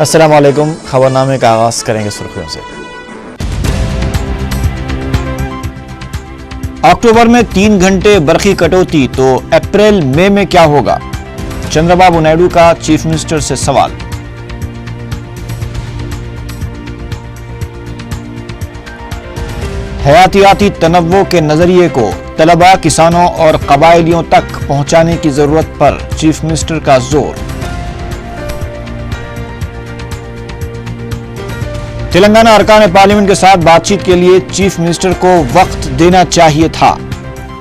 अस्सलाम वालेकुम। खबरनामे का आगाज करेंगे सुर्खियों से। अक्टूबर में 3 घंटे बरखी कटौती तो अप्रैल मई में क्या होगा? चंद्रबाबू नायडू का चीफ मिनिस्टर से सवाल। हयातियाती तनव्वो के नजरिए को तलबा, किसानों और कबायलियों तक पहुंचाने की जरूरत पर चीफ मिनिस्टर का जोर। तेलंगाना अरकान पार्लियामेंट के साथ बातचीत के लिए चीफ मिनिस्टर को वक्त देना चाहिए था,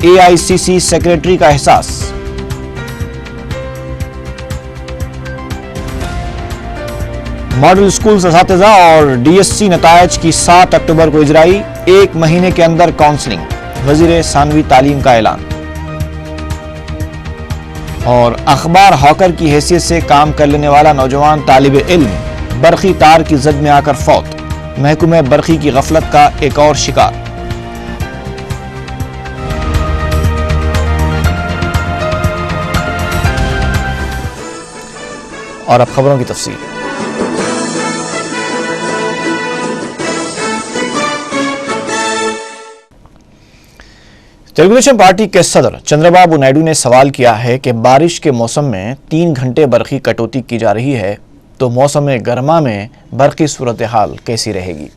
एआईसीसी सेक्रेटरी का एहसास। मॉडल स्कूल असातिज़ा और डीएससी नतायज की 7 अक्टूबर को इजराई, 1 महीने के अंदर काउंसलिंग, वजीर सानवी तालीम का ऐलान। और अखबार हॉकर की हैसियत से काम कर लेने वाला नौजवान तालिब इल्म बरखी तार की जद में आकर फौत, महकमे बरखी की गफलत का एक और शिकार। और अब खबरों की तफसील। तेलुगुदेशम पार्टी के सदर चंद्रबाबू नायडू ने सवाल किया है कि बारिश के मौसम में 3 घंटे बरखी कटौती की जा रही है तो मौसम गर्मा में बरखी सूरत हाल कैसी रहेगी।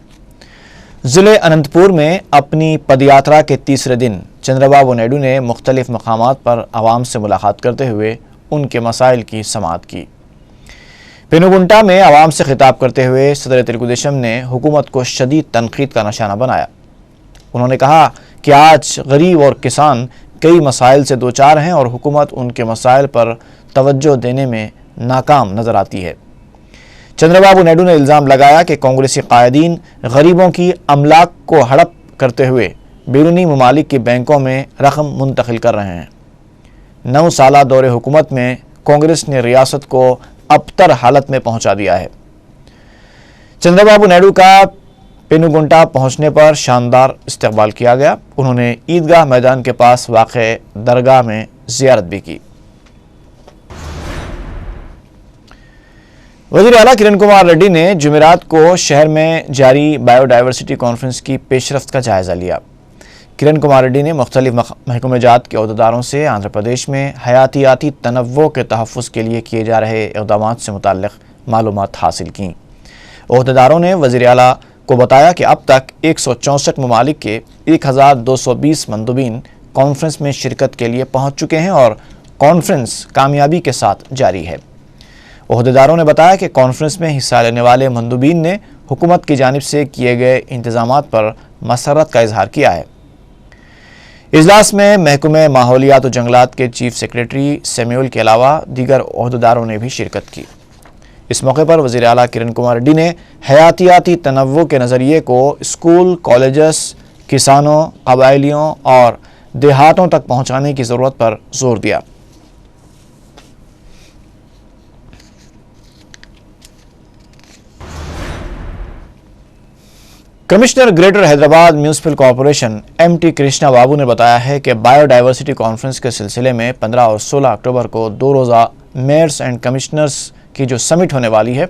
जिले अनंतपुर में अपनी पदयात्रा के तीसरे दिन चंद्रबाबू नायडू ने मुख्तलिफ मकामात पर आवाम से मुलाकात करते हुए उनके मसाइल की समाअत की। पेनुगुंटा में आवाम से खिताब करते हुए सदर तेलुगुदेशम ने हुकूमत को शदीद तनकीद का निशाना बनाया। उन्होंने कहा कि आज गरीब और किसान कई मसाइल से दो चार हैं और हुकूमत उनके मसाइल पर तवज्जो देने में नाकाम नजर आती है। चंद्रबाबू नायडू ने इल्ज़ाम लगाया कि कांग्रेसी कायदीन गरीबों की अमलाक को हड़प करते हुए बैरूनी ममालिक की बैंकों में रकम मुंतकिल कर रहे हैं। 9 साला दौरे हुकूमत में कांग्रेस ने रियासत को अबतर हालत में पहुंचा दिया है। चंद्रबाबू नायडू का पेनुगुंटा पहुंचने पर शानदार इस्तकबाल किया गया। उन्होंने ईदगाह मैदान के पास वाक़े दरगाह में ज़ियारत भी की। वज़ीर आला किरण कुमार रेड्डी ने जुमेरात को शहर में जारी बायोडाइवर्सिटी कॉन्फ्रेंस की पेशरफ्त का जायज़ा लिया। किरण कुमार रेड्डी ने मुख्तलिफ महकमेजात के अहदेदारों से आंध्र प्रदेश में हयातियाती तनव्वो के तहफ़्फ़ुज़ के लिए किए जा रहे इक़दामात से मुताल्लिक़ मालूमात हासिल की। अहदेदारों ने वज़ीर आला को बताया कि अब तक 164 ममालिक के 1220 मंदूबीन कॉन्फ्रेंस में शिरकत के लिए पहुँच चुके हैं और कॉन्फ्रेंस कामयाबी के साथ जारी है। अहदेदारों ने बताया कि कॉन्फ्रेंस में हिस्सा लेने वाले मंदूबीन ने हुकूमत की जानिब से किए गए इंतजामात पर मसरत का इजहार किया है। इजलास में महकमे माहौलियात और जंगलात के चीफ सेक्रेटरी सैम्यूल के अलावा दीगर अहदेदारों ने भी शिरकत की। इस मौके पर वज़ीर आला किरण कुमार रेड्डी ने हयातियाती तनव्वो के नज़रिए को स्कूल, कॉलेजेस, किसानों, कबायलियों और देहातों तक पहुँचाने की ज़रूरत पर जोर दिया। Commissioner Greater Hyderabad Municipal Corporation M T Krishna Babu ने बताया है कि बायोडाइवर्सिटी कॉन्फ्रेंस के सिलसिले में 15 और 16 अक्टूबर को 2 रोज़ा मेयर्स एंड कमिश्नर्स की जो समिट होने वाली है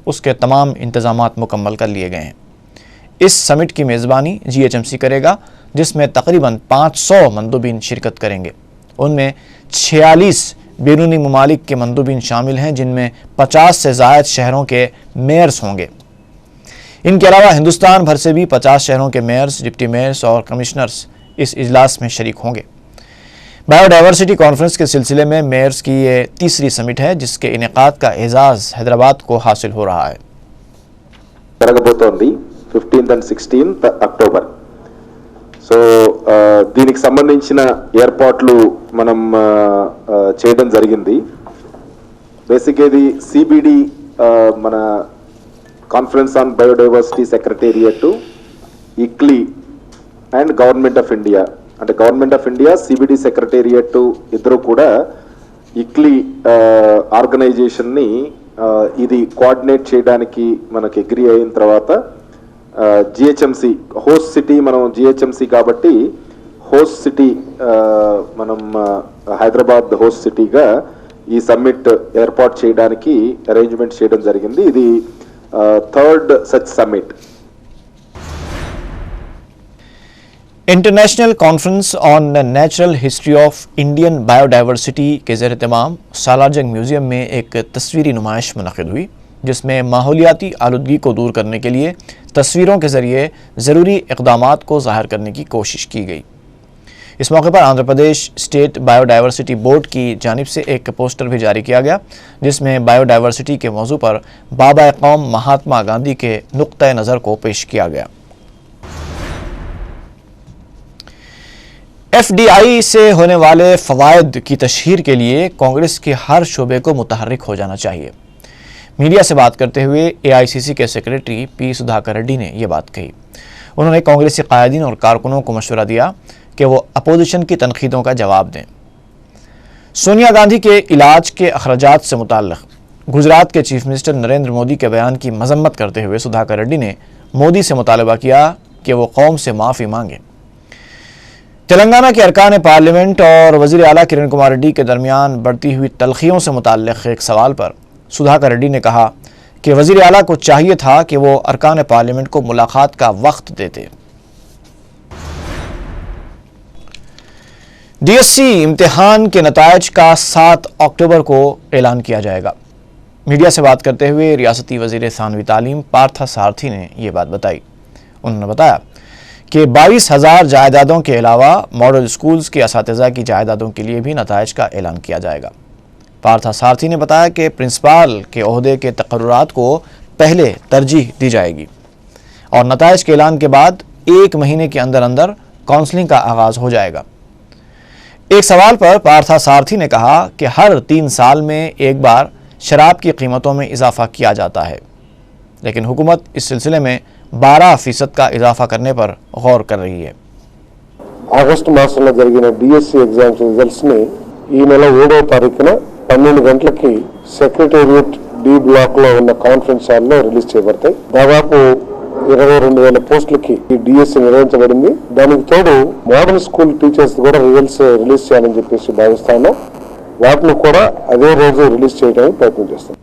उसके तमाम इंतजामात मुकम्मल कर लिए गए हैं। इस समिट की मेज़बानी जीएचएमसी करेगा, जिसमें तकरीबन 500 मंदूबीन शिरकत करेंगे। उनमें 46 बैरूनी ममालिक के मंदूबीन शामिल हैं, जिनमें 50 से ज़ायद शहरों के मेयर्स होंगे। इनके अलावा हिंदुस्तान भर से भी 50 शहरों के मेयर्स, डिप्टी मेयर्स और कमिश्नर्स इस इजलास में शरीक होंगे। बायोडाइवर्सिटी कॉन्फ्रेंस के सिलसिले में मेयर्स की ये तीसरी समिट है, जिसके इनेकाद का एजाज़ हैदराबाद को हासिल हो रहा है। 15th and 16th October so దీనికి సంబంధించిన ఏర్పాట్లు మనం చేయడం జరిగింది. బేసిక్గా ఇది సిబిడి మన conference on biodiversity secretariat, ICLEI and government of India, అంటే government of India CBD secretariat ఇద్దరు కూడా ఇక్లీ ఆర్గనైజేషన్ని ఇది కోఆర్డినేట్ చేయడానికి మనకి అగ్రీ అయిన తర్వాత జిహెచ్ఎంసి హోస్ట్ సిటీ, మనం జిహెచ్ఎంసి కాబట్టి హోస్ట్ సిటీ మనం హైదరాబాద్ హోస్ట్ సిటీగా ఈ సమ్మిట్ ఏర్పాటు చేయడానికి అరేంజ్మెంట్ చేయడం జరిగింది. ఇది third such summit. International conference on natural history of Indian biodiversity के ज़ेर एहतमाम सालारजंग म्यूज़ियम में एक तस्वीरी नुमाइश मुनक़िद हुई, जिसमें माहौलियाती आलूदगी को दूर करने के लिए तस्वीरों के ज़रिए ज़रूरी इक़दामात को ज़ाहिर करने की कोशिश की गई। इस मौके पर Andhra Pradesh state biodiversity board की जानिब से एक पोस्टर भी जारी किया गया, जिसमें बायोडाइवर्सिटी के मौजू पर बाबा कौम महात्मा गांधी के नुक्ता नज़र को पेश किया गया। FDI से होने वाले फ़वाइद की तशहीर के लिए कांग्रेस के हर शोबे को मुतहर्रिक हो जाना चाहिए। मीडिया से बात करते हुए AICC के सेक्रेटरी P. सुधाकर रेड्डी ने यह बात कही। उन्होंने कांग्रेसी कायदीन और कारकुनों को मशवरा दिया कि वो अपोजिशन की तनकीदों का जवाब दें। सोनिया गांधी के इलाज के अखराजात से मुताल्लिक़ गुजरात के चीफ मिनिस्टर नरेंद्र मोदी के बयान की मजम्मत करते हुए सुधाकर रेड्डी ने मोदी से मुतालबा किया कि वो कौम से माफ़ी मांगे। तेलंगाना के अरकान पार्लियामेंट और वज़ीर आला किरण कुमार रेड्डी के दरमियान बढ़ती हुई तलखियों से मुताल्लिक़ एक सवाल पर सुधाकर रेड्डी ने कहा कि वज़ीर आला को चाहिए था कि वो अरकान पार्लियामेंट को मुलाकात का वक्त देते। DSC इम्तिहान के नताइज का 7 अक्टूबर को ऐलान किया जाएगा। मीडिया से बात करते हुए रियासती वज़ीर सानवी तालीम पार्था सारथी ने यह बात बताई। उन्होंने बताया कि 22,000 जायदादों के अलावा मॉडल स्कूल्स के असातिज़ा की जायदादों के लिए भी नताइज का ऐलान किया जाएगा। पार्था सारथी ने बताया कि प्रिंसिपाल के ओहदे के तकर्रुरात को पहले तरजीह दी जाएगी और नताइज के ऐलान के बाद 1 महीने के अंदर अंदर काउंसलिंग का आगाज़ हो जाएगा। एक सवाल पर पार्था सारथी ने कहा कि हर 3 साल में एक बार शराब की कीमतों में इजाफा किया जाता है, लेकिन हुकूमत इस सिलसिले में 12% का इजाफा करने पर गौर कर रही है। ఆగస్టు మాసంలో జరిగిన DSC ఎగ్జామ్స్ రిజల్ట్స్ ని ఈ నెల 7వ తారీఖున 12 గంటలకి సెక్రటేరియట్ D బ్లాక్ లో ఉన్న కాన్ఫరెన్స్ హాల్ లో రిలీజ్ చేయబడతాయి. దాదాపు 22,000 పోస్టులకి ఈ DSC నిర్వహించబడింది. దానికి తోడు మోడల్ స్కూల్ టీచర్స్ కూడా రిజల్ట్స్ రిలీజ్ చేయాలని చెప్పేసి భావిస్తాను. వాటిని కూడా అదే రోజు రిలీజ్ చేయడానికి ప్రయత్నం చేస్తాం.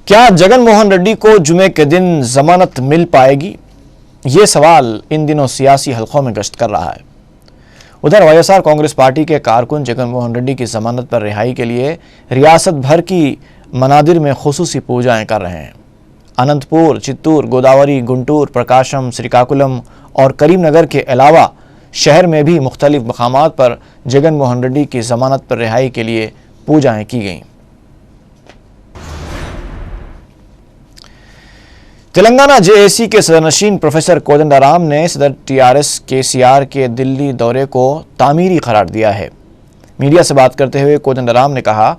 क्या जगन मोहन रेड्डी को जुमे के दिन जमानत मिल पाएगी? ये सवाल इन दिनों सियासी हलकों में गश्त कर रहा है। उधर YSR कांग्रेस पार्टी के कारकुन जगन मोहन रेड्डी की जमानत पर रिहाई के लिए रियासत भर की मनादिर में खुसूसी पूजाएं कर रहे हैं। अनंतपुर, चित्तूर, गोदावरी, गुंटूर, प्रकाशम, श्रीकाकुलम और करीमनगर के अलावा शहर में भी मुख्तलिफ मकामात पर जगन मोहन रेड्डी की जमानत पर रिहाई के लिए पूजाएं की गईं। तेलंगाना JAC के सदरनशीन प्रोफेसर कोदंडाराम ने सदर TRS KCR के दिल्ली दौरे को तामीरी करार दिया है। मीडिया से बात करते हुए कोदंडाराम ने कहा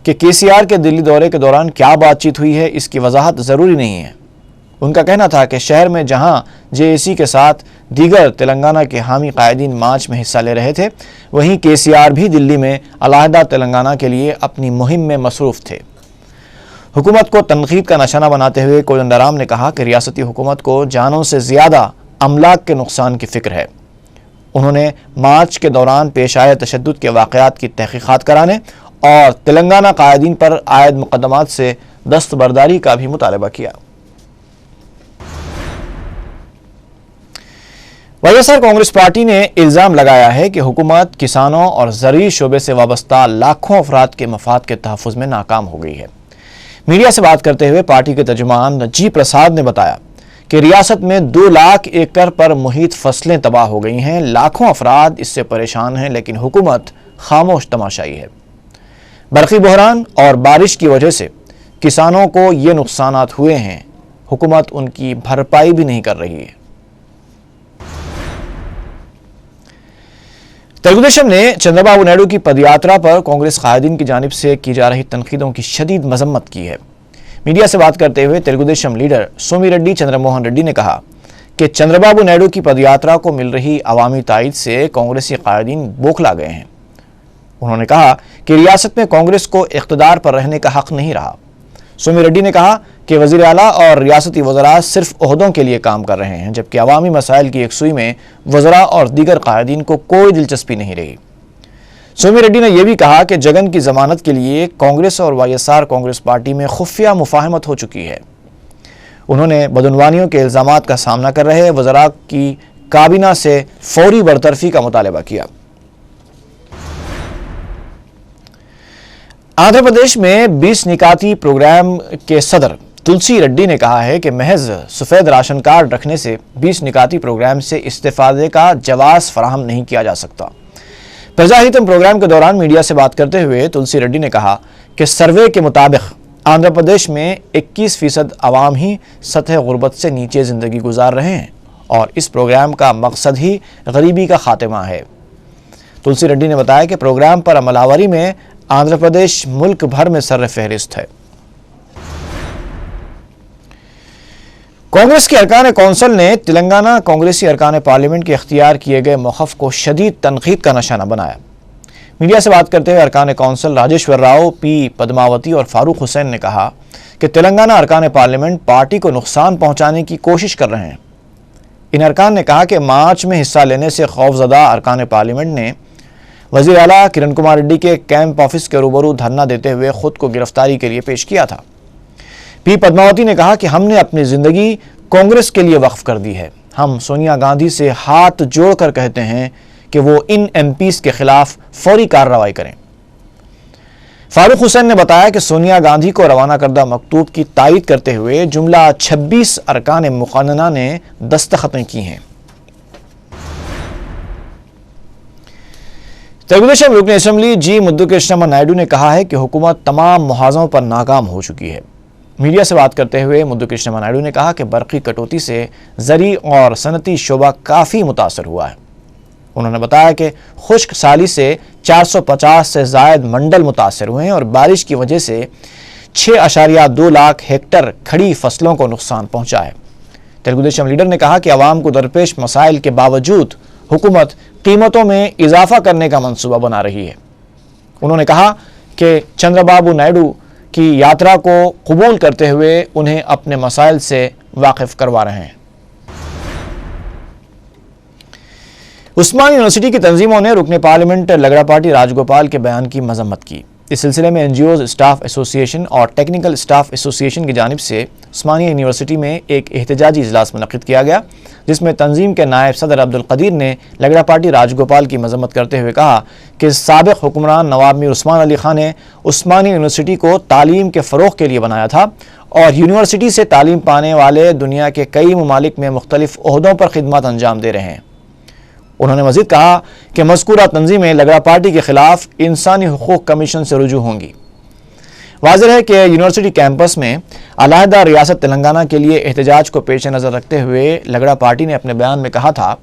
कि KCR के दिल्ली दौरे के दौरान क्या बातचीत हुई है इसकी वजाहत ज़रूरी नहीं है। उनका कहना था कि शहर में जहां JAC के साथ दीगर तेलंगाना के हामी कायदीन मार्च में हिस्सा ले रहे थे, वहीं KCR भी दिल्ली में अलहदा तेलंगाना के लिए अपनी मुहिम में मसरूफ़ थे। हुकूमत को तनकीद का निशाना बनाते हुए कोदंडाराम ने कहा कि रियासती हुकूमत को जानों से ज़्यादा अमलाक के नुकसान की फ़िक्र है। उन्होंने मार्च के दौरान पेश आए तशद्दुद के वाक़यात की तहक़ीक़ात कराने और तेलंगाना कायदीन पर आयद मुक़दमात से दस्तबरदारी का भी मुतालबा किया। YSR कांग्रेस पार्टी ने इल्ज़ाम लगाया है कि हुकूमत किसानों और ज़रूरी शोबे से वाबस्ता लाखों अफराद के मफाद के तहफ़्फ़ुज़ में नाकाम हो गई है। मीडिया से बात करते हुए पार्टी के तर्जुमान G प्रसाद ने बताया कि रियासत में 2 लाख एकड़ पर मुहित फसलें तबाह हो गई हैं। लाखों अफराद इससे परेशान हैं, लेकिन हुकूमत खामोश तमाशाई है। बरक़ी बहरान और बारिश की वजह से किसानों को ये नुकसानात हुए हैं, हुकूमत उनकी भरपाई भी नहीं कर रही है। तेलुगुदेशम ने चंद्रबाबू नायडू की पदयात्रा पर कांग्रेस कायदीन की जानिब से की जा रही तनकीदों की शदीद मजम्मत की है। मीडिया से बात करते हुए तेलुगुदेशम लीडर सोमिरेड्डी चंद्रमोहन रेड्डी ने कहा कि चंद्रबाबू नायडू की पदयात्रा को मिल रही अवामी तायद से कांग्रेसी कायदीन बौखला गए हैं। उन्होंने कहा कि रियासत में कांग्रेस को इख्तिदार पर रहने का हक नहीं रहा। सोमिरेड्डी ने कहा कि वज़ीर आला और रियासती वज़रा सिर्फ ओहदों के लिए काम कर रहे हैं, जबकि अवामी मसाइल की यकसुई में वज़रा और दीगर कायदीन को कोई दिलचस्पी नहीं रही। سومی ریڈی نے یہ بھی کہا کہ جگن کی ضمانت کے لیے کانگریس اور YSR کانگریس پارٹی میں خفیہ مفاہمت ہو چکی ہے۔ انہوں نے بدعنوانیوں کے الزامات کا سامنا کر رہے وزراء کی کابینہ سے فوری برطرفی کا مطالبہ کیا۔ آندھرا پردیش میں 20 نکاتی پروگرام کے صدر تلسی ریڈی نے کہا ہے کہ محض سفید راشن کارڈ رکھنے سے 20 نکاتی پروگرام سے استفادے کا جواز فراہم نہیں کیا جا سکتا۔ پرجاہیتم پروگرام کے دوران میڈیا سے بات کرتے ہوئے تلسی ریڈی نے کہا کہ سروے کے مطابق آندھرا پردیش میں 21% عوام ہی سطح غربت سے نیچے زندگی گزار رہے ہیں اور اس پروگرام کا مقصد ہی غریبی کا خاتمہ ہے۔ تلسی ریڈی نے بتایا کہ پروگرام پر عمل آوری میں آندھرا پردیش ملک بھر میں سر فہرست ہے۔ کانگریس کے ارکان کونسل نے تلنگانہ کانگریسی ارکان پارلیمنٹ کے اختیار کیے گئے موقف کو شدید تنقید کا نشانہ بنایا۔ میڈیا سے بات کرتے ہوئے ارکان کونسل راجیشور راؤ، پی پدماوتی اور فاروق حسین نے کہا کہ تلنگانہ ارکان پارلیمنٹ پارٹی کو نقصان پہنچانے کی کوشش کر رہے ہیں۔ ان ارکان نے کہا کہ مارچ میں حصہ لینے سے خوفزدہ ارکان پارلیمنٹ نے وزیر اعلیٰ کرن کمار ریڈی کے کیمپ آفس کے روبرو دھرنا دیتے ہوئے خود کو گرفتاری کے لیے پیش کیا تھا۔ پی پدماوتی نے کہا کہ ہم نے اپنی زندگی کانگریس کے لیے وقف کر دی ہے۔ ہم سونیا گاندھی سے ہاتھ جوڑ کر کہتے ہیں کہ وہ ان MPs کے خلاف فوری کارروائی کریں۔ فاروق حسین نے بتایا کہ سونیا گاندھی کو روانہ کردہ مکتوب کی تائید کرتے ہوئے جملہ 26 ارکان مقننہ نے دستخطیں کی ہیں۔ تلگو دیشم رکن اسمبلی جی مدو کرشنا نائیڈو نے کہا ہے کہ حکومت تمام محاذوں پر ناکام ہو چکی ہے۔ میڈیا سے بات کرتے ہوئے مدو کرشنا نائیڈو نے کہا کہ برقی کٹوتی سے زرعی اور صنعتی شعبہ کافی متاثر ہوا ہے۔ انہوں نے بتایا کہ خشک سالی سے 450 سے زائد منڈل متاثر ہوئے ہیں اور بارش کی وجہ سے 6.2 لاکھ ہیکٹر کھڑی فصلوں کو نقصان پہنچا ہے۔ تلگو دیشم لیڈر نے کہا کہ عوام کو درپیش مسائل کے باوجود حکومت قیمتوں میں اضافہ کرنے کا منصوبہ بنا رہی ہے۔ انہوں نے کہا کہ چندرا بابو نائیڈو کی یاترا کو قبول کرتے ہوئے انہیں اپنے مسائل سے واقف کروا رہے ہیں۔ عثمانی یونیورسٹی کی تنظیموں نے رکن پارلیمنٹ لگڑا پارٹی راج گوپال کے بیان کی مذمت کی۔ اس سلسلے میں NGOs اسٹاف ایسوسی ایشن اور ٹیکنیکل اسٹاف ایسوسی ایشن کی جانب سے عثمانیہ یونیورسٹی میں ایک احتجاجی اجلاس منعقد کیا گیا، جس میں تنظیم کے نائب صدر عبدالقدیر نے لگڑا پارٹی راج گوپال کی مذمت کرتے ہوئے کہا کہ سابق حکمران نواب میر عثمان علی خان نے عثمانیہ یونیورسٹی کو تعلیم کے فروغ کے لیے بنایا تھا اور یونیورسٹی سے تعلیم پانے والے دنیا کے کئی ممالک میں مختلف عہدوں پر خدمات انجام دے رہے ہیں۔ انہوں نے مزید کہا کہ مذکورہ تنظیمیں لگڑا پارٹی کے خلاف انسانی حقوق کمیشن سے رجوع ہوں گی۔ واضح ہے کہ یونیورسٹی کیمپس میں علیحدہ ریاست تلنگانہ کے لیے احتجاج کو پیش نظر رکھتے ہوئے لگڑا پارٹی نے اپنے بیان میں کہا تھا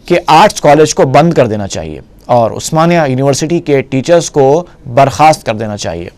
کہ آرٹس کالج کو بند کر دینا چاہیے اور عثمانیہ یونیورسٹی کے ٹیچرز کو برخاست کر دینا چاہیے۔